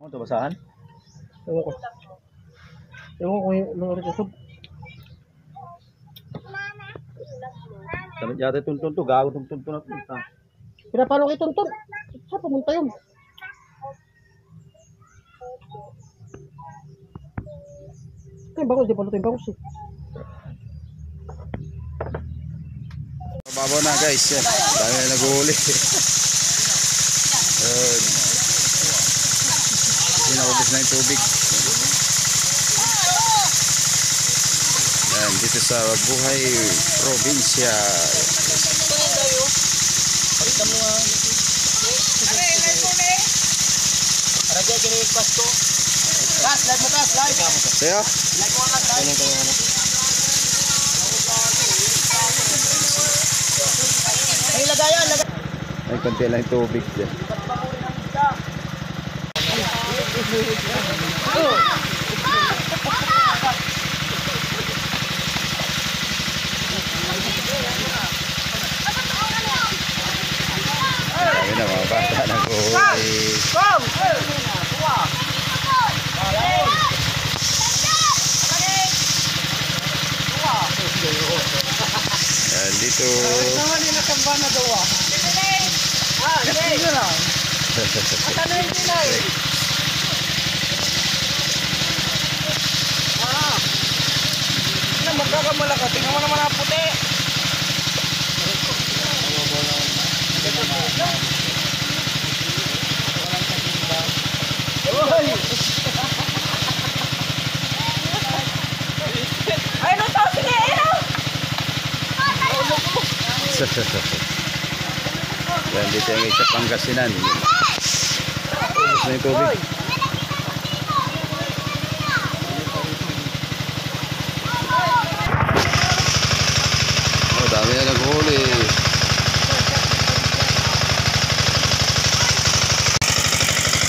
Ano ito, basahan? Ewan ko. Ewan ko yung lori ito. Damit yata itong tunto, gago itong tunto na ito. Pinapalo kay Tonton. Saan pumunta yun? Ito yung bangos, di pala ito yung bangos eh. Mababaw na guys, yan. Dami na nag-uuli. Pinakubos na yung tubig. Yan, dito sa Buhay Probinsya. Palitan mo nga. Rajay, kiniligpas ko. Kas, live mo kas, live. Sa'yo? Live mo kas, live. Ay, lagayan, lagayan. Ay, konti lang yung tubig dyan. Ayun na, mga bata nag-uuli. Yan, dito. Magkakamala ka, tingnan mo naman ang puti. Ay, no, tao, sige, no! Yan, dito yung isa Pangasinan. Ubus na yung tubig. Oh, dami na naghuli.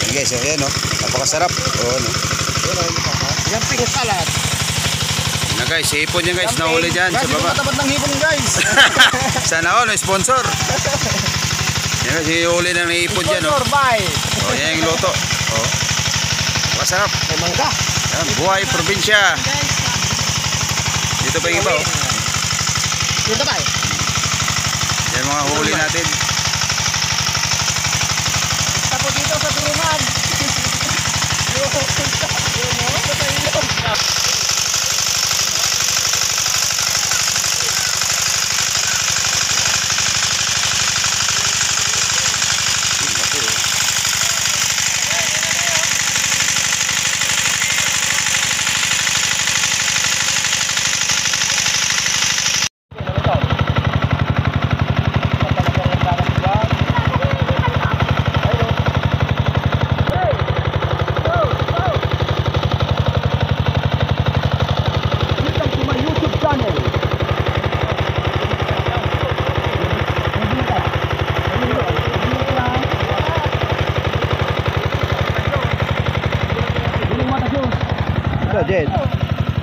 Yan guys, oh, yan, oh. Napakasarap. Oh, no. Yan, pink salad. Na guys, hipon yan guys, nahuli dyan sa baba. Matapat ng hipon guys. Sana all, may sponsor. Yan guys, hihuli na ng hipon dyan, oh. Bye. Oh, yan yung luto. Oh. Napakasarap. May mangga. Yan, Buhay Probinsya. Dito pa yung iba, oh. Dito ba? Yan mga huli natin. Tapo dito sa tulungan. Jen.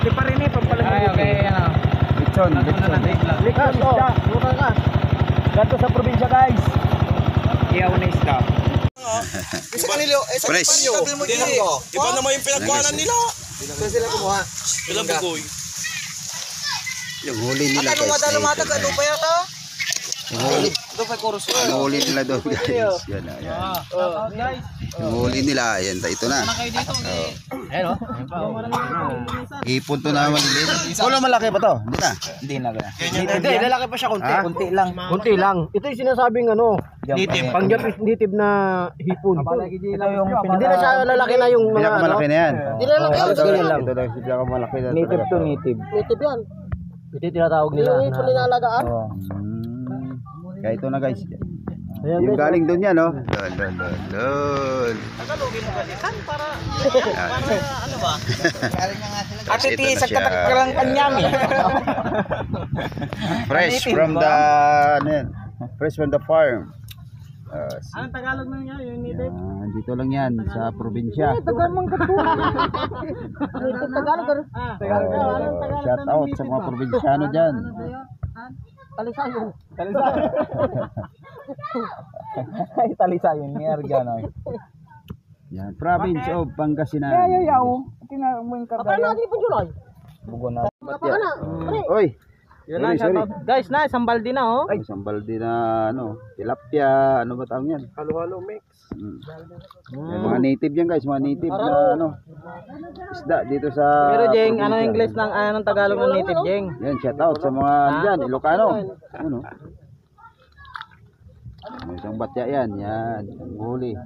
Di pa rin eh, pampalag. Ay, okay, ano. Lechon, lechon. Likas, oh. Bukan ka. Ganto sa probinsya, guys. Iyaw na isda. Isa kanilo, Pres. Iba naman yung pinagkuhanan nila. Saan sila kumuha? Ilang bugoy. Yung huli nila guys. Lumata ka, doon pa yata? Yung huli. Doon pa chorus. Yung huli nila doon guys. Yan na, yan. Guys. Yung huli nila, yan. Ito na. Oh. Ayun, Ipon to naman din. Wala malaki pa to? Hindi na. Hindi na ba? Hindi, lalaki pa siya konti. Ha? Konti lang. Konti lang. Ito yung sinasabing ano, native. Pang native na hipon. Ito yung hindi na siya lalaki na yung mga Pinakamalaki na yan. Hindi na lalaki. Ito Ganyan lang. daw yung pinakamalaki na. Native to native. Native yan. Ito yung tinatawag nila. Yung hipon nilalagaan. Kaya ito na guys. Ayan, Yung guys. galing doon yan, oh. Lol. Tagalogin mo kasi kan para ano ba? Ate Ati sa katakkarang kanyami. Fresh from the fresh from the farm. Anong Tagalog na niya? Yung native? Dito lang yan sa probinsya. Tagalog Tagalog. Shout out sa mga probinsyano dyan. Talisayon. Ay, talisayon ni Argano. Yan, province of Pangasinan. Paano natin po July? Batya. Oy. Yun na, guys na, isang balde na oh. Isang balde na tilapia, ano ba tawag yan? Halo-halo mix. Yan, mga native yan guys, mga native na isda dito sa Pero Jeng, probinsya. ano English ng anong Tagalog ng native Jeng? Yan, shout out sa mga dyan, Ilocano. Ano? Isang batya yan, huli.